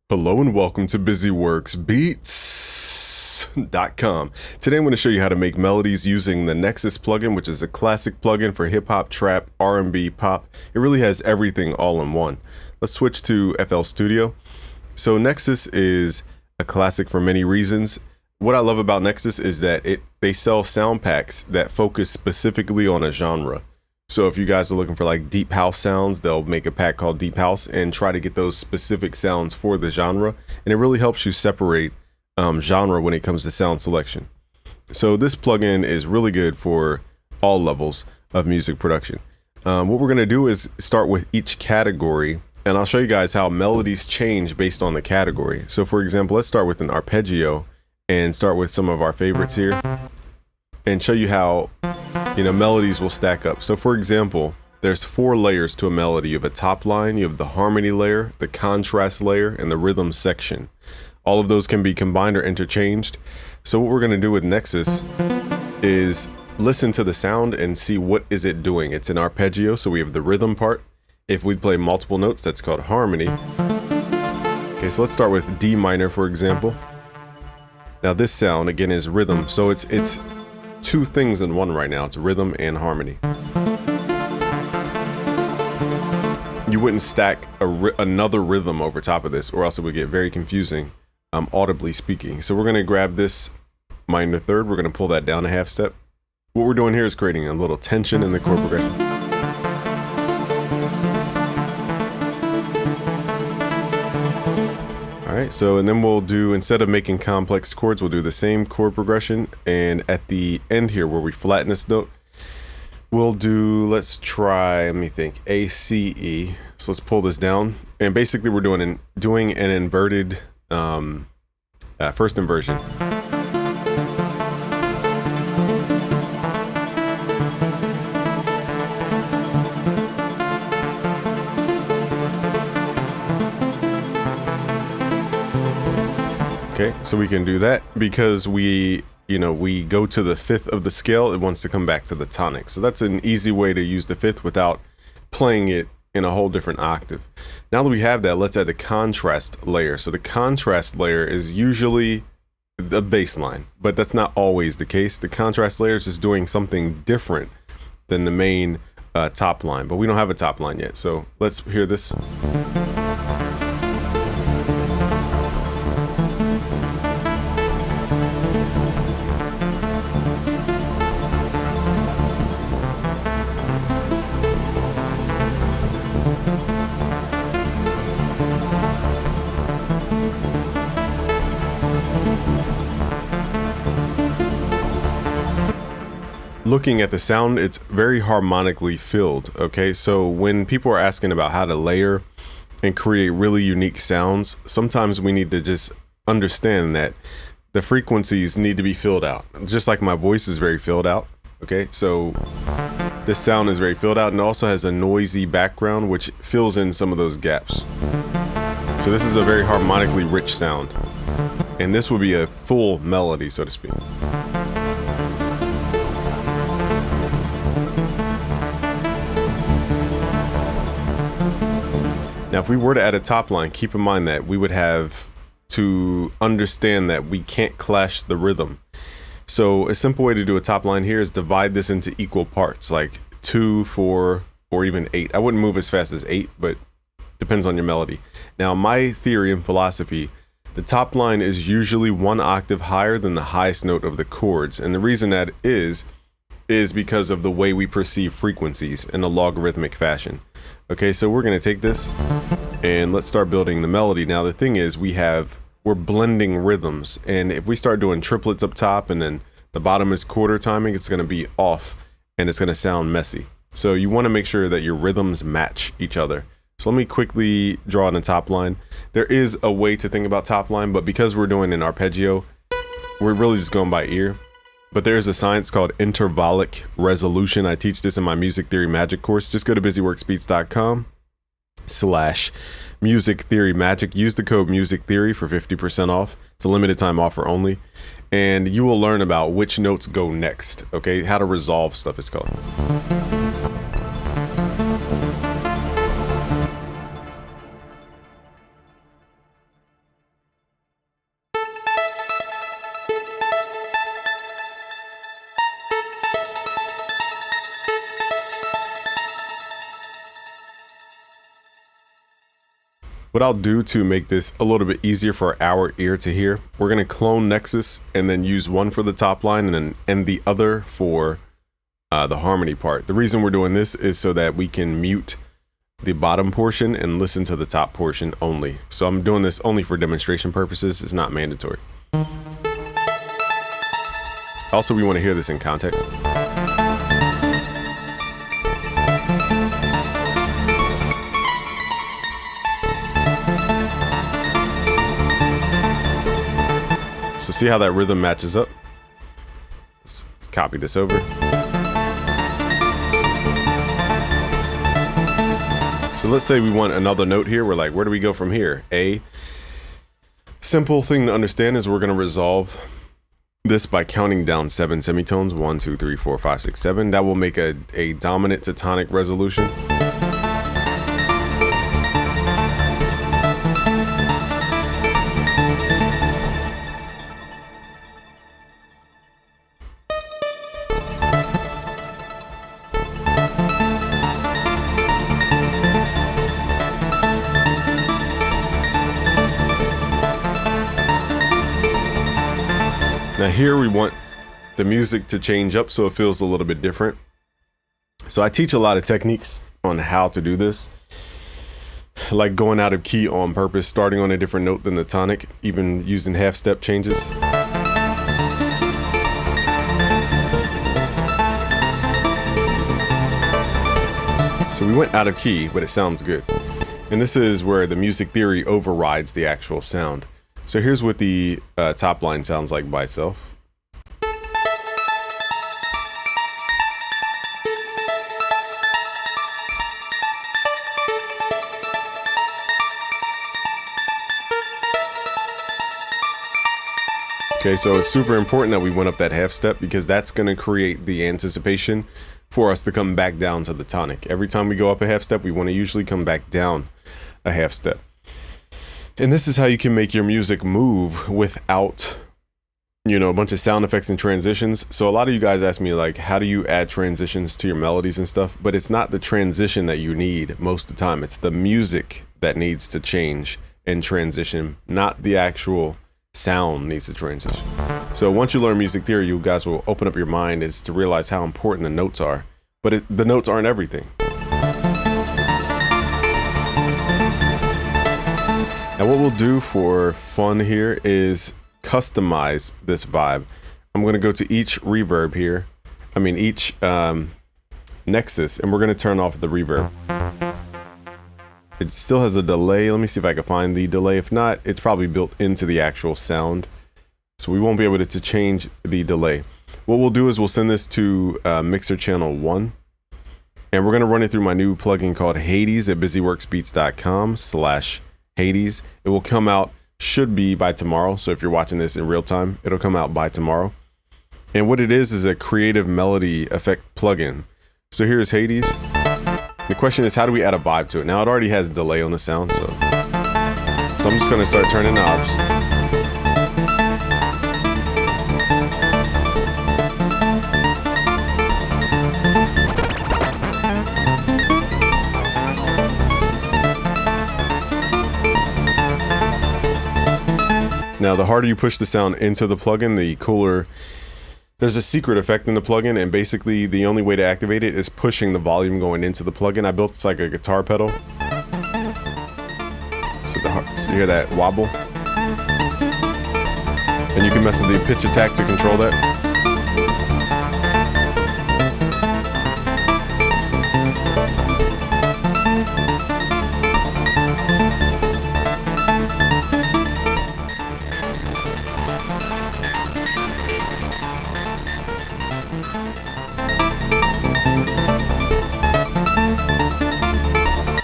Hello and welcome to BusyWorksBeats.com. Today I'm going to show you how to make melodies using the Nexus plugin, which is a classic plugin for hip hop, trap, R&B, pop. It really has everything all in one. Let's switch to FL Studio. So Nexus is a classic for many reasons. What I love about Nexus is that they sell sound packs that focus specifically on a genre. So if you guys are looking for like deep house sounds, they'll make a pack called Deep House and try to get those specific sounds for the genre. And it really helps you separate genre when it comes to sound selection. So this plugin is really good for all levels of music production. What we're going to do is start with each category, and I'll show you guys how melodies change based on the category. So for example, let's start with an arpeggio and start with some of our favorites here and show you how melodies will stack up. So for example, there's 4 layers to a melody. You have a top line, you have the harmony layer, the contrast layer, and the rhythm section. All of those can be combined or interchanged. So what we're going to do with Nexus is listen to the sound and see what is it doing. It's an arpeggio, so we have the rhythm part. If we play multiple notes, that's called harmony. Okay, so let's start with D minor, for example. Now this sound again is rhythm, so it's 2 things in one right now. It's rhythm and harmony. You wouldn't stack another rhythm over top of this, or else it would get very confusing, audibly speaking. So we're going to grab this minor third. We're going to pull that down a half step. What we're doing here is creating a little tension in the chord progression. Alright, so and then we'll do, instead of making complex chords, we'll do the same chord progression, and at the end here where we flatten this note, we'll do, let's try, let me think, A, C, E. So let's pull this down, and basically we're doing an inverted first inversion. Okay, so we can do that because we go to the 5th of the scale. It wants to come back to the tonic. So that's an easy way to use the 5th without playing it in a whole different octave. Now that we have that, let's add the contrast layer. So the contrast layer is usually the bass line, but that's not always the case. The contrast layer is just doing something different than the main top line, but we don't have a top line yet. So let's hear this. Looking at the sound, it's very harmonically filled. Okay, so when people are asking about how to layer and create really unique sounds, sometimes we need to just understand that the frequencies need to be filled out, just like my voice is very filled out. Okay, so this sound is very filled out and also has a noisy background which fills in some of those gaps. So this is a very harmonically rich sound, and this would be a full melody, so to speak. Now, if we were to add a top line, keep in mind that we would have to understand that we can't clash the rhythm. So a simple way to do a top line here is divide this into equal parts, like 2, 4, or even 8. I wouldn't move as fast as 8, but depends on your melody. Now, my theory and philosophy, the top line is usually 1 octave higher than the highest note of the chords. And the reason that is because of the way we perceive frequencies in a logarithmic fashion. Okay, so we're going to take this and let's start building the melody. Now the thing is, we're blending rhythms, and if we start doing triplets up top and then the bottom is quarter timing, it's going to be off and it's going to sound messy. So you want to make sure that your rhythms match each other. So let me quickly draw in a top line. There is a way to think about top line, but because we're doing an arpeggio, we're really just going by ear. But there's a science called intervallic resolution. I teach this in my music theory magic course. Just go to busyworksbeats.com/music theory magic. Use the code music theory for 50% off. It's a limited time offer only. And you will learn about which notes go next. Okay, how to resolve stuff is called. What I'll do to make this a little bit easier for our ear to hear, we're going to clone Nexus and then use one for the top line and the other for the harmony part. The reason we're doing this is so that we can mute the bottom portion and listen to the top portion only. So I'm doing this only for demonstration purposes. It's not mandatory. Also, we want to hear this in context. So see how that rhythm matches up? Let's copy this over. So let's say we want another note here. We're like, where do we go from here? A simple thing to understand is we're going to resolve this by counting down 7 semitones. 1, 2, 3, 4, 5, 6, 7. That will make a dominant to tonic resolution. Now here we want the music to change up so it feels a little bit different. So I teach a lot of techniques on how to do this, like going out of key on purpose, starting on a different note than the tonic, even using half step changes. So we went out of key, but it sounds good. And this is where the music theory overrides the actual sound. So here's what the top line sounds like by itself. Okay, so it's super important that we went up that half step because that's going to create the anticipation for us to come back down to the tonic. Every time we go up a half step, we want to usually come back down a half step. And this is how you can make your music move without, you know, a bunch of sound effects and transitions. So a lot of you guys ask me, like, how do you add transitions to your melodies and stuff? But it's not the transition that you need most of the time. It's the music that needs to change and transition, not the actual sound needs to transition. So once you learn music theory, you guys will open up your mind is to realize how important the notes are. But the notes aren't everything. Now what we'll do for fun here is customize this vibe. I'm going to go to each reverb here. I mean each Nexus, and we're going to turn off the reverb. It still has a delay. Let me see if I can find the delay. If not, it's probably built into the actual sound. So we won't be able to change the delay. What we'll do is we'll send this to mixer channel 1. And we're going to run it through my new plugin called Hades at busyworksbeats.com/Hades. It will come out, should be by tomorrow. So if you're watching this in real time, it'll come out by tomorrow. And what it is a creative melody effect plugin. So here's Hades. The question is, how do we add a vibe to it? Now it already has delay on the sound, so I'm just going to start turning knobs. Now, the harder you push the sound into the plugin, the cooler. There's a secret effect in the plugin, and basically the only way to activate it is pushing the volume going into the plugin. I built this like a guitar pedal. So you hear that wobble? And you can mess with the pitch attack to control that.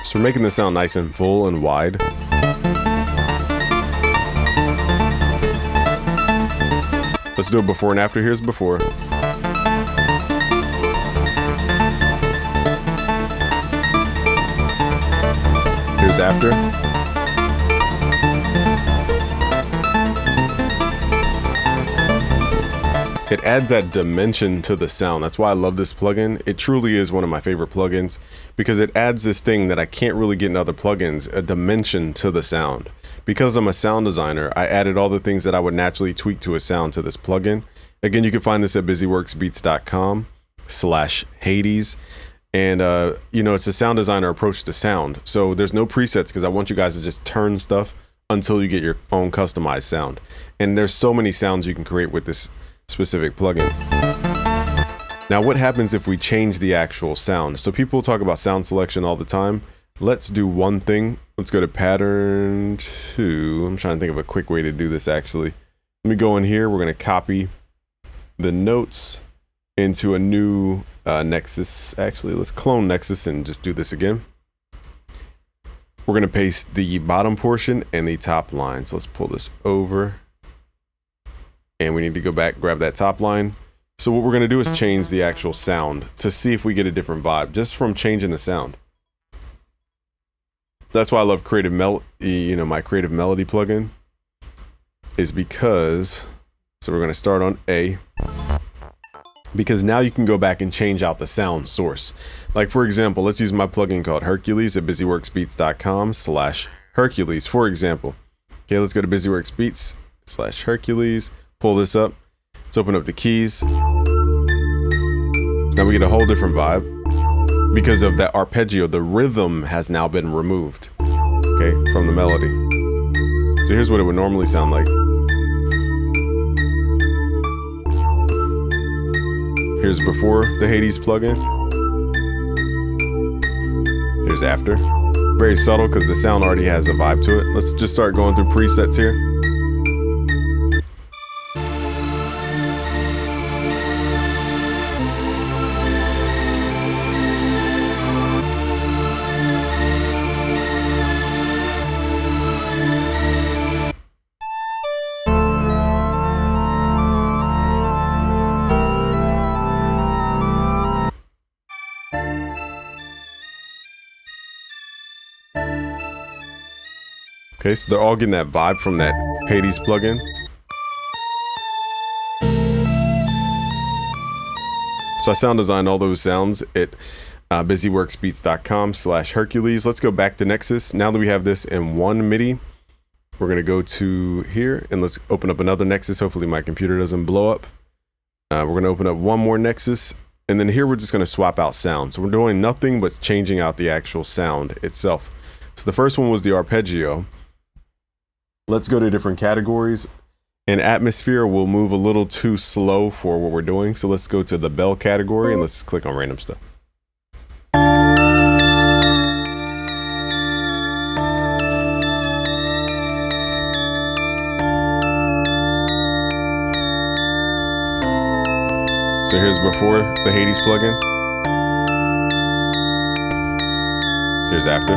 So we're making this sound nice and full and wide. Let's do it before and after. Here's before. Here's after. It adds that dimension to the sound. That's why I love this plugin. It truly is one of my favorite plugins because it adds this thing that I can't really get in other plugins, a dimension to the sound. Because I'm a sound designer, I added all the things that I would naturally tweak to a sound to this plugin. Again, you can find this at busyworksbeats.com/Hades. And, it's a sound designer approach to sound. So there's no presets because I want you guys to just turn stuff until you get your own customized sound. And there's so many sounds you can create with this specific plugin. Now, what happens if we change the actual sound? So people talk about sound selection all the time. Let's do one thing. Let's go to pattern 2. I'm trying to think of a quick way to do this actually. Let me go in here. We're going to copy the notes into a new Nexus. Actually, let's clone Nexus and just do this again. We're going to paste the bottom portion and the top line. So let's pull this over. And we need to go back, grab that top line. So what we're going to do is change the actual sound to see if we get a different vibe just from changing the sound. That's why I love Creative Melody, my Creative Melody plugin is because, so we're going to start on A, because now you can go back and change out the sound source. Like for example, let's use my plugin called Hercules at busyworksbeats.com/Hercules, for example. Okay, let's go to busyworksbeats/Hercules. Pull this up. Let's open up the keys. Now we get a whole different vibe because of that arpeggio. The rhythm has now been removed, okay, from the melody. So here's what it would normally sound like. Here's before the Hades plugin. Here's after. Very subtle because the sound already has a vibe to it. Let's just start going through presets here. Okay, so they're all getting that vibe from that Hades plugin. So I sound designed all those sounds at busyworksbeats.com/Hercules. Let's go back to Nexus. Now that we have this in one MIDI, we're going to go to here and let's open up another Nexus. Hopefully my computer doesn't blow up. We're going to open up one more Nexus. And then here we're just going to swap out sounds. So we're doing nothing but changing out the actual sound itself. So the first one was the arpeggio. Let's go to different categories. And atmosphere will move a little too slow for what we're doing. So let's go to the bell category and let's click on random stuff. So here's before the Hades plugin. Here's after.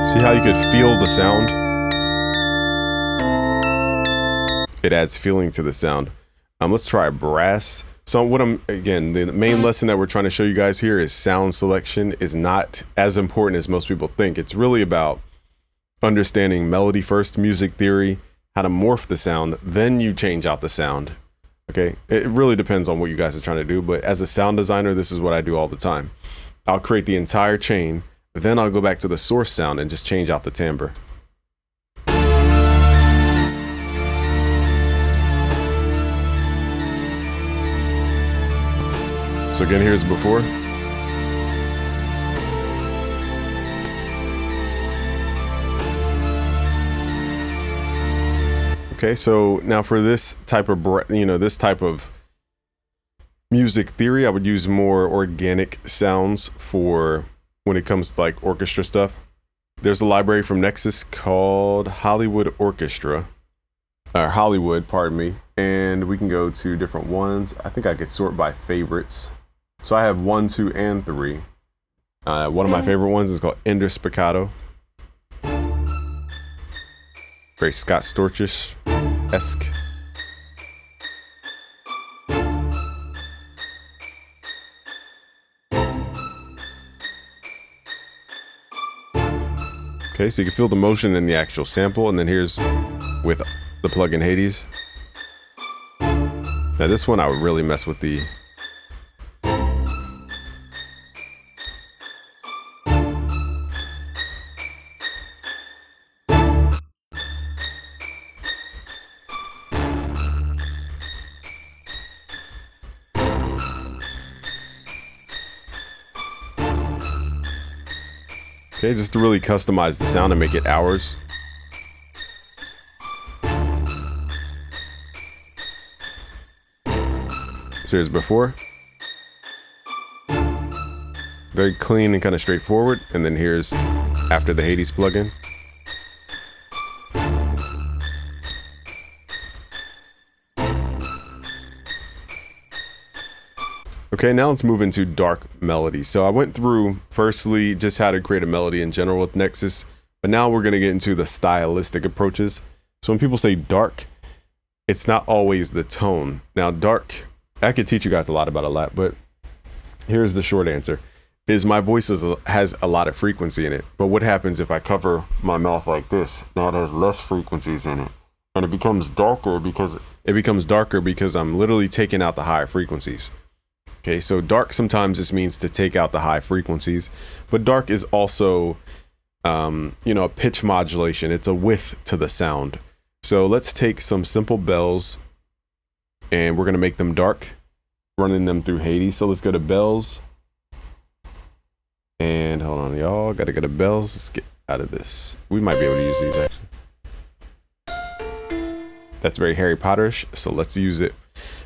See how you could feel the sound? It adds feeling to the sound. Let's try brass. So the main lesson that we're trying to show you guys here is sound selection is not as important as most people think. It's really about understanding melody first, music theory, how to morph the sound, then you change out the sound. Okay, it really depends on what you guys are trying to do, but as a sound designer, this is what I do all the time. I'll create the entire chain, then I'll go back to the source sound and just change out the timbre. So again, here's before. Okay, so now for this type of, this type of music theory, I would use more organic sounds for when it comes to like orchestra stuff. There's a library from Nexus called Hollywood Orchestra, or Hollywood, pardon me. And we can go to different ones. I think I could sort by favorites. So I have 1, 2, and 3. One of my favorite ones is called Ender Spiccato. Very Scott Storchish-esque. Okay, so you can feel the motion in the actual sample, and then here's with the plugin Hades. Now this one I would really mess with the okay, just to really customize the sound and make it ours. So here's before. Very clean and kind of straightforward. And then here's after the Hades plugin. Okay, now let's move into dark melody. So I went through firstly just how to create a melody in general with Nexus, but now we're going to get into the stylistic approaches. So when people say dark, it's not always the tone. Now dark, I could teach you guys a lot about that, but here's the short answer. Is my voice has a lot of frequency in it, but what happens if I cover my mouth like this? Now it has less frequencies in it, and it becomes darker because I'm literally taking out the higher frequencies. Okay, so dark sometimes just means to take out the high frequencies, but dark is also, you know, a pitch modulation. It's a width to the sound. So let's take some simple bells, and we're gonna make them dark, running them through Hades. So let's go to bells. And hold on, y'all. Gotta go to bells. Let's get out of this. We might be able to use these actually. That's very Harry Potterish, so let's use it.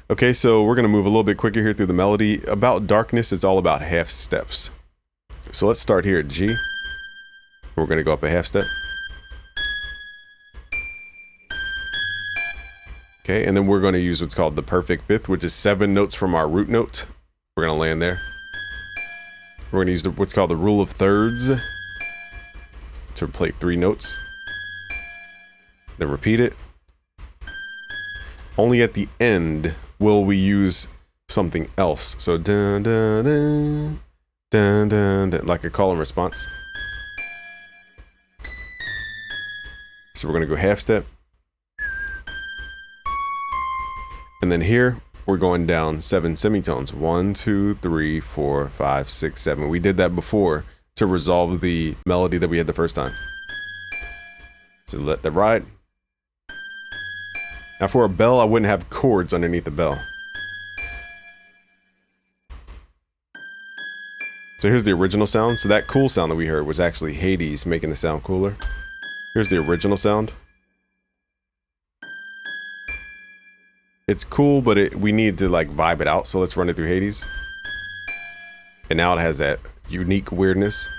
Okay, so we're gonna move a little bit quicker here through the melody. About darkness, it's all about half steps. So let's start here at G. We're gonna go up a half step. Okay, and then we're gonna use what's called the perfect fifth, which is 7 notes from our root note. We're gonna land there. We're going to use what's called the rule of thirds to play 3 notes. Then repeat it. Only at the end will we use something else. So dun dun dun dun dun, dun like a call and response. So we're going to go half step. And then here we're going down 7 semitones. 1, 2, 3, 4, 5, 6, 7. We did that before to resolve the melody that we had the first time. So let that ride. Now for a bell, I wouldn't have chords underneath the bell. So here's the original sound. So that cool sound that we heard was actually Hades making the sound cooler. Here's the original sound. It's cool, but we need to like vibe it out. So let's run it through Hades. And now it has that unique weirdness.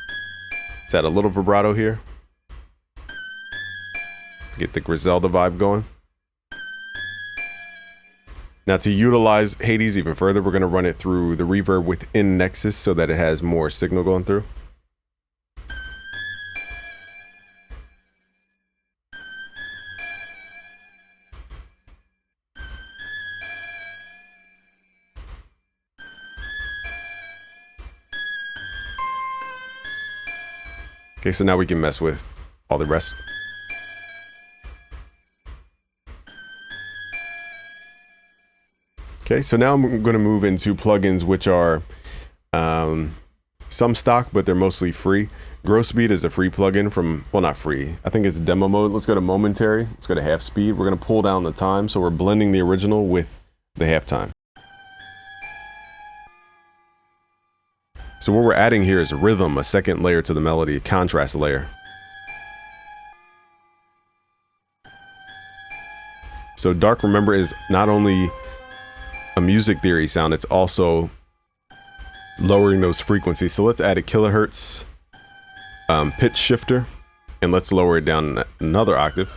It's at a little vibrato here. Get the Griselda vibe going. Now to utilize Hades even further, we're going to run it through the reverb within Nexus so that it has more signal going through. Okay, so now we can mess with all the rest. Okay, so now I'm going to move into plugins which are some stock, but they're mostly free. Grow Speed is a free plugin from, well, not free. I think it's demo mode. Let's go to Momentary. Let's go to half speed. We're going to pull down the time. So we're blending the original with the halftime. So what we're adding here is rhythm, a second layer to the melody, a contrast layer. So dark, remember, is not only a music theory sound, it's also lowering those frequencies. So let's add a kilohertz pitch shifter, and let's lower it down another octave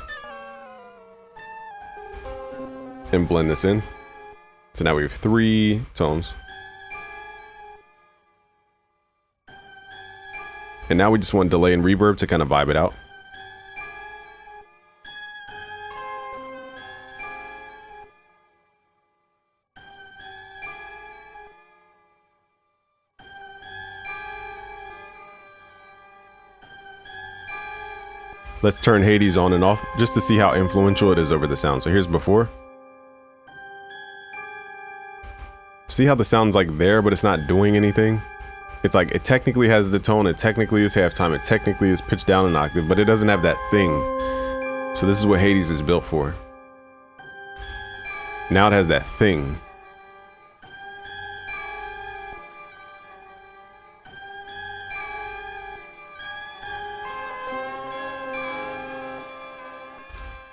and blend this in. So now we have 3 tones. And now we just want delay and reverb to kind of vibe it out. Let's turn Hades on and off just to see how influential it is over the sound. So here's before. See how the sound's like there, but it's not doing anything? It's like it technically has the tone, it technically is halftime, it technically is pitched down an octave, but it doesn't have that thing. So this is what Hades is built for. Now it has that thing.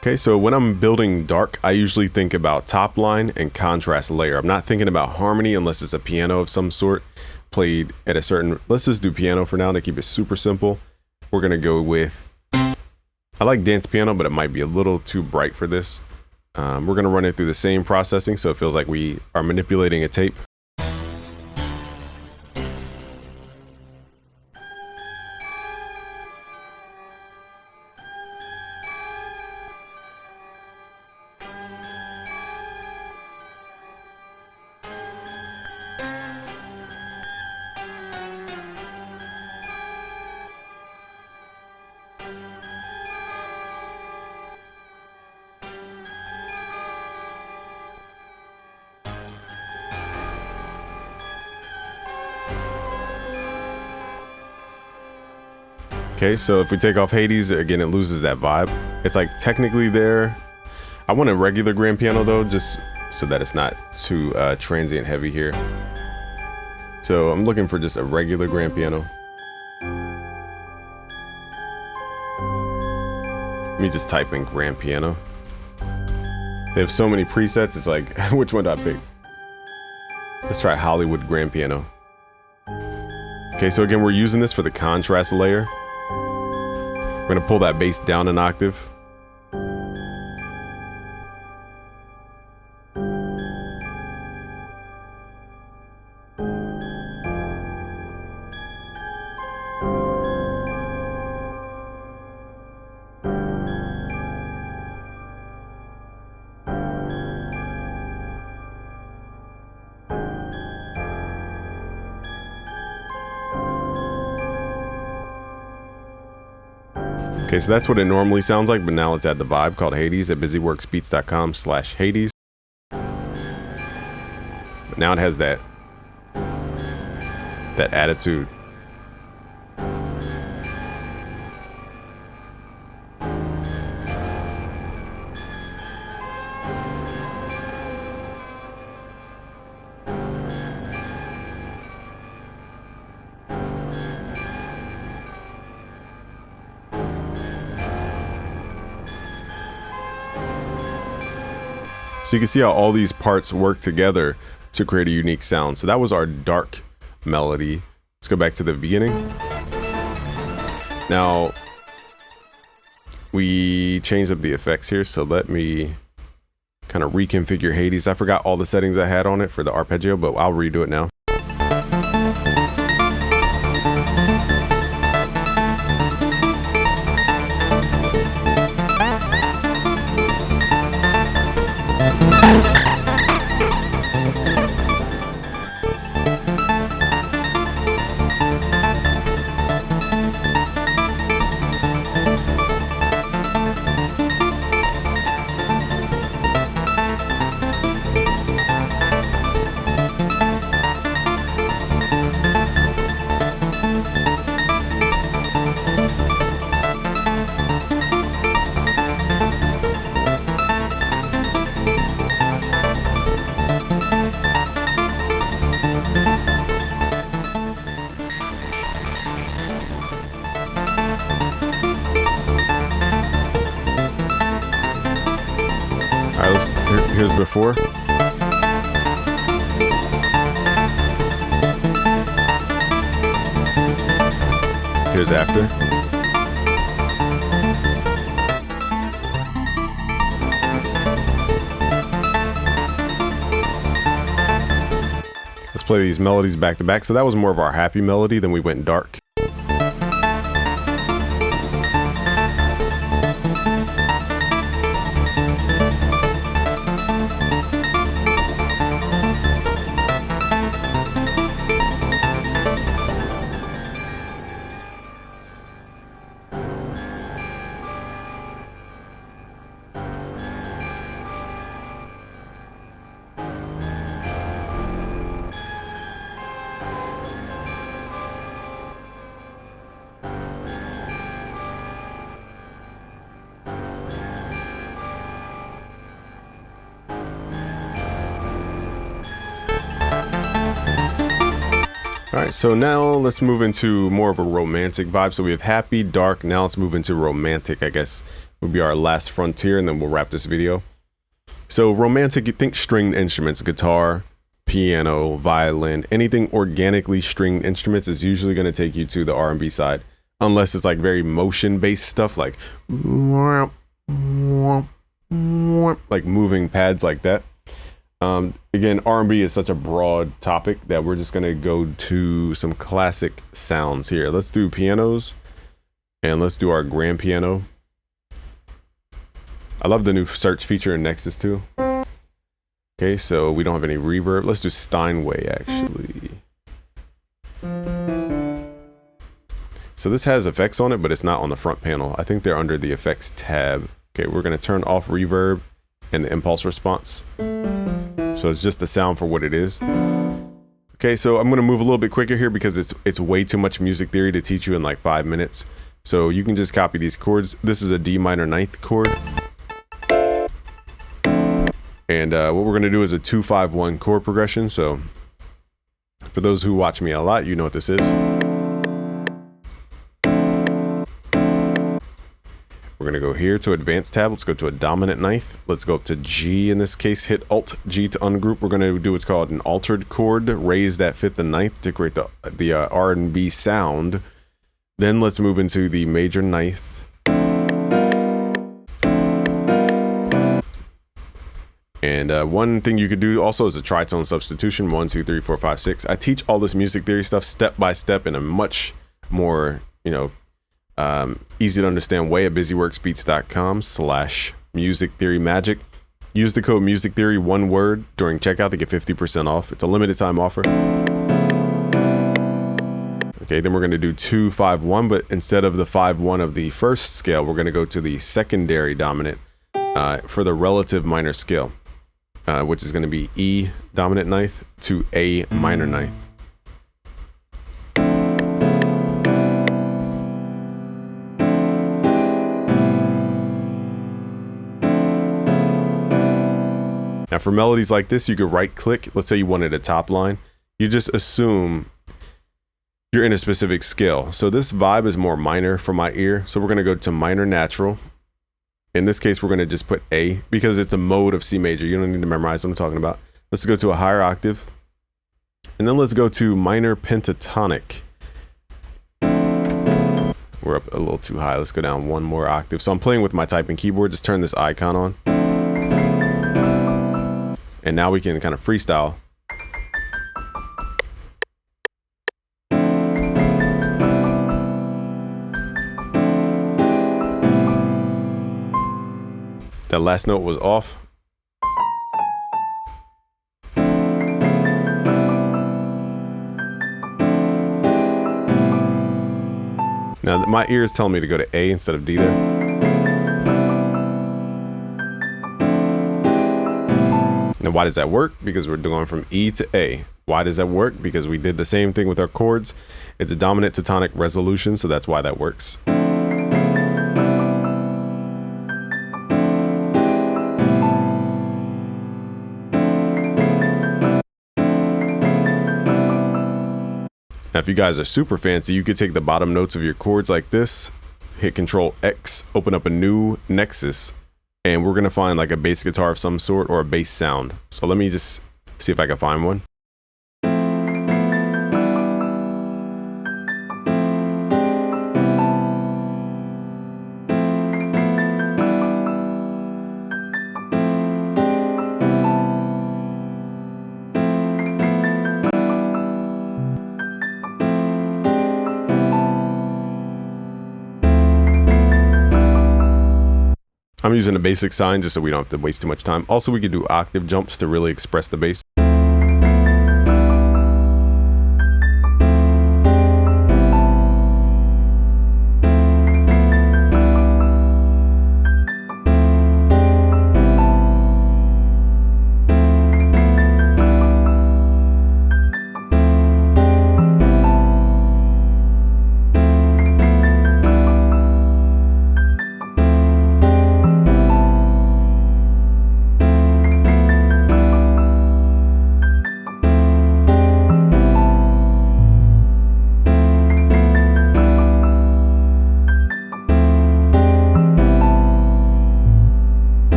Okay, so when I'm building dark, I usually think about top line and contrast layer. I'm not thinking about harmony unless it's a piano of some sort played at a certain, let's just do piano for now to keep it super simple. We're gonna go with, I like dance piano, but it might be a little too bright for this. We're gonna run it through the same processing so it feels like we are manipulating a tape. Okay, so if we take off Hades, again, it loses that vibe. It's like technically there. I want a regular grand piano though, just so that it's not too transient heavy here. So I'm looking for just a regular grand piano. Let me just type in grand piano. They have so many presets, it's like, which one do I pick? Let's try Hollywood grand piano. Okay, so again, we're using this for the contrast layer. We're gonna pull that bass down an octave. Okay, so that's what it normally sounds like, but now let's add the vibe called Hades at busyworksbeats.com/Hades. But now it has that attitude. So you can see how all these parts work together to create a unique sound. So that was our dark melody. Let's go back to the beginning. Now, we changed up the effects here. So let me kind of reconfigure Hades. I forgot all the settings I had on it for the arpeggio, but I'll redo it now. Here's before. Here's after. Let's play these melodies back to back. So that was more of our happy melody, then we went dark. All right, so now let's move into more of a romantic vibe. So we have happy, dark. Now let's move into romantic, I guess would be our last frontier, and then we'll wrap this video. So romantic, you think stringed instruments, guitar, piano, violin, anything organically stringed instruments is usually going to take you to the R&B side, unless it's like very motion-based stuff like moving pads like that. Again, R&B is such a broad topic that we're just going to go to some classic sounds here. Let's do pianos, and let's do our grand piano. I love the new search feature in Nexus too. Okay, so we don't have any reverb. Let's do Steinway actually. So this has effects on it, but it's not on the front panel. I think they're under the effects tab. Okay, we're going to turn off reverb and the impulse response. So it's just the sound for what it is. Okay, so I'm going to move a little bit quicker here because it's way too much music theory to teach you in like 5 minutes. So you can just copy these chords. This is a D minor ninth chord. And what we're going to do is a 2-5-1 chord progression. So for those who watch me a lot, you know what this is. We're going to go here to advanced tab. Let's go to a dominant ninth. Let's go up to G in this case. Hit Alt G to ungroup. We're going to do what's called an altered chord. Raise that fifth and ninth to create the R&B sound. Then let's move into the major ninth. And one thing you could do also is a tritone substitution. 1, 2, 3, 4, 5, 6. I teach all this music theory stuff step by step in a much more, easy to understand way at busyworksbeats.com/music theory magic. Use the code music theory, one word, during checkout to get 50% off. It's a limited time offer. Okay, then we're going to do 2-5-1, but instead of the 5-1 of the first scale, we're going to go to the secondary dominant for the relative minor scale, which is going to be E dominant ninth to A minor ninth. Now for melodies like this, you could right click. Let's say you wanted a top line. You just assume you're in a specific scale. So this vibe is more minor for my ear. So we're going to go to minor natural. In this case, we're going to just put A because it's a mode of C major. You don't need to memorize what I'm talking about. Let's go to a higher octave. And then let's go to minor pentatonic. We're up a little too high. Let's go down one more octave. So I'm playing with my typing keyboard. Just turn this icon on. And now we can kind of freestyle. That last note was off. Now my ear is telling me to go to A instead of D there. Now, why does that work? Because we're going from E to A. Why does that work? Because we did the same thing with our chords. It's a dominant to tonic resolution, so that's why that works. Now, if you guys are super fancy, you could take the bottom notes of your chords like this, hit Control X, open up a new Nexus, and we're going to find like a bass guitar of some sort or a bass sound. So let me just see if I can find one. I'm using a basic sign just so we don't have to waste too much time. Also, we could do octave jumps to really express the bass.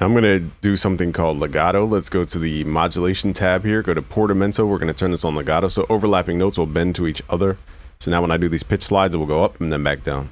I'm going to do something called legato. Let's go to the modulation tab here. Go to portamento. We're going to turn this on legato. So overlapping notes will bend to each other. So now when I do these pitch slides, it will go up and then back down.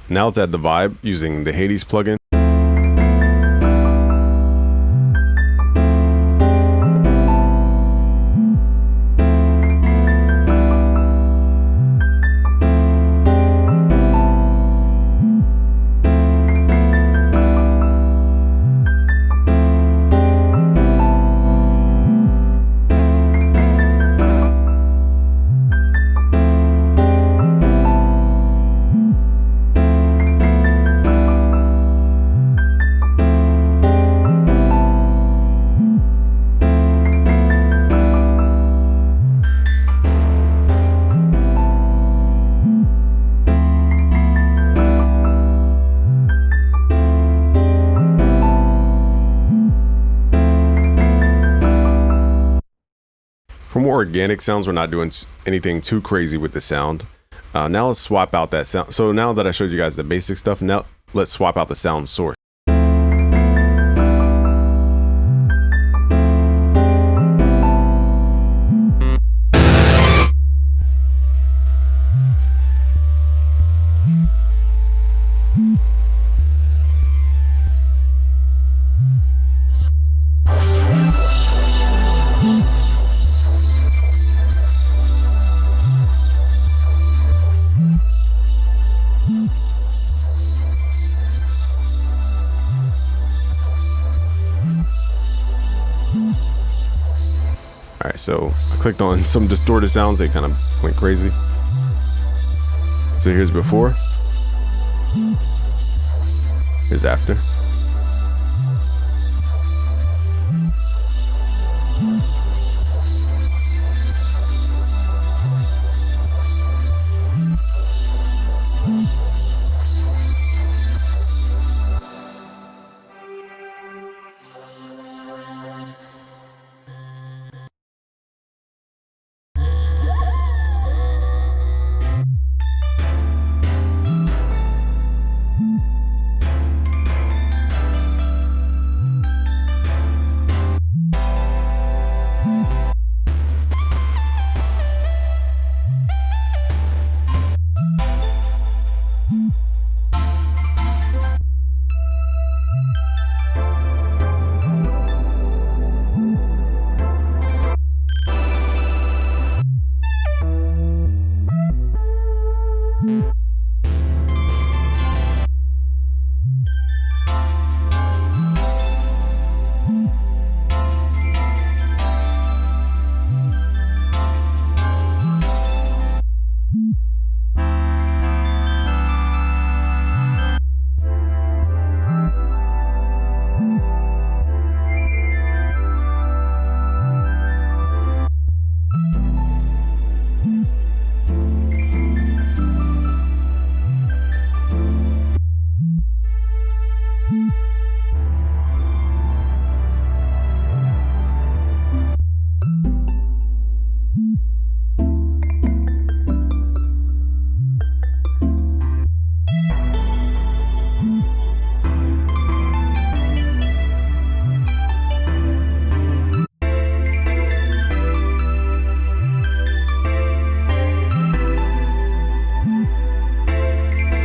Now let's add the vibe using the Hades plugin. For more organic sounds, we're not doing anything too crazy with the sound. Now let's swap out that sound. So now that I showed you guys the basic stuff, now let's swap out the sound source. All right, so I clicked on some distorted sounds. They kind of went crazy. So here's before. Here's after.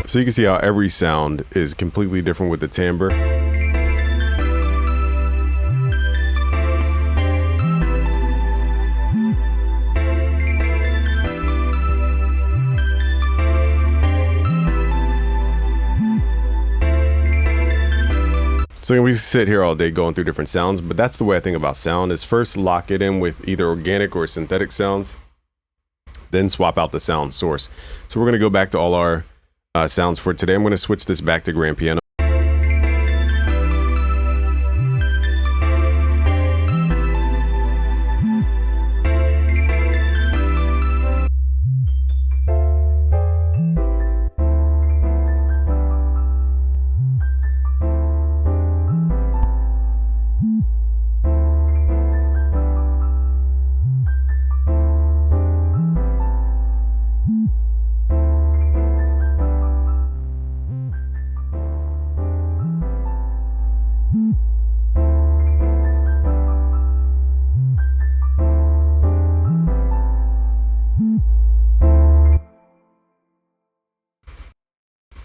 So you can see how every sound is completely different with the timbre. So we sit here all day going through different sounds, but that's the way I think about sound is first lock it in with either organic or synthetic sounds, then swap out the sound source. So we're going to go back to all our sounds for today. I'm going to switch this back to grand piano.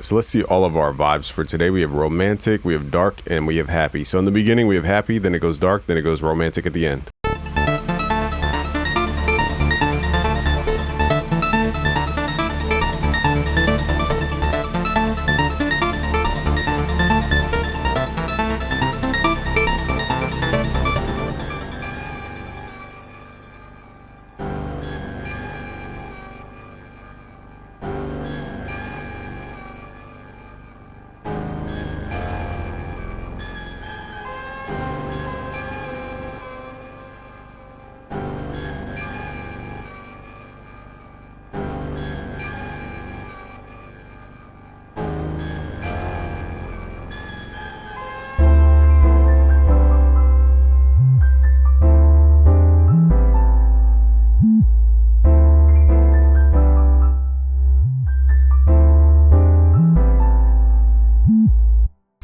So let's see all of our vibes for today. We have romantic, we have dark, and we have happy. So in the beginning, we have happy, then it goes dark, then it goes romantic at the end.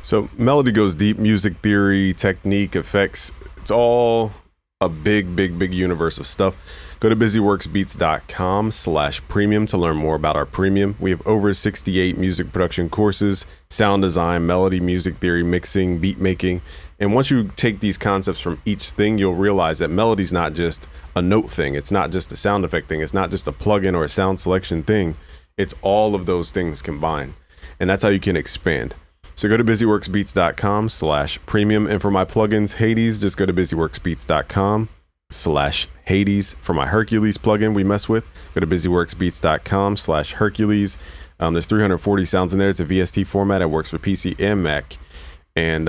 So melody goes deep, music theory, technique, effects. It's all a big universe of stuff. Go to busyworksbeats.com/premium to learn more about our premium. We have over 68 music production courses, sound design, melody, music theory, mixing, beat making. And once you take these concepts from each thing, you'll realize that melody's not just a note thing. It's not just a sound effect thing. It's not just a plugin or a sound selection thing. It's all of those things combined. And that's how you can expand. So go to busyworksbeats.com/premium. And for my plugins, Hades, just go to busyworksbeats.com/Hades. For my Hercules plugin we mess with, go to busyworksbeats.com/Hercules. There's 340 sounds in there. It's a VST format. It works for PC and Mac. And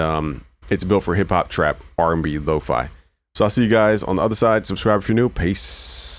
it's built for hip hop, trap, R&B, lo-fi. So I'll see you guys on the other side. Subscribe if you're new. Peace.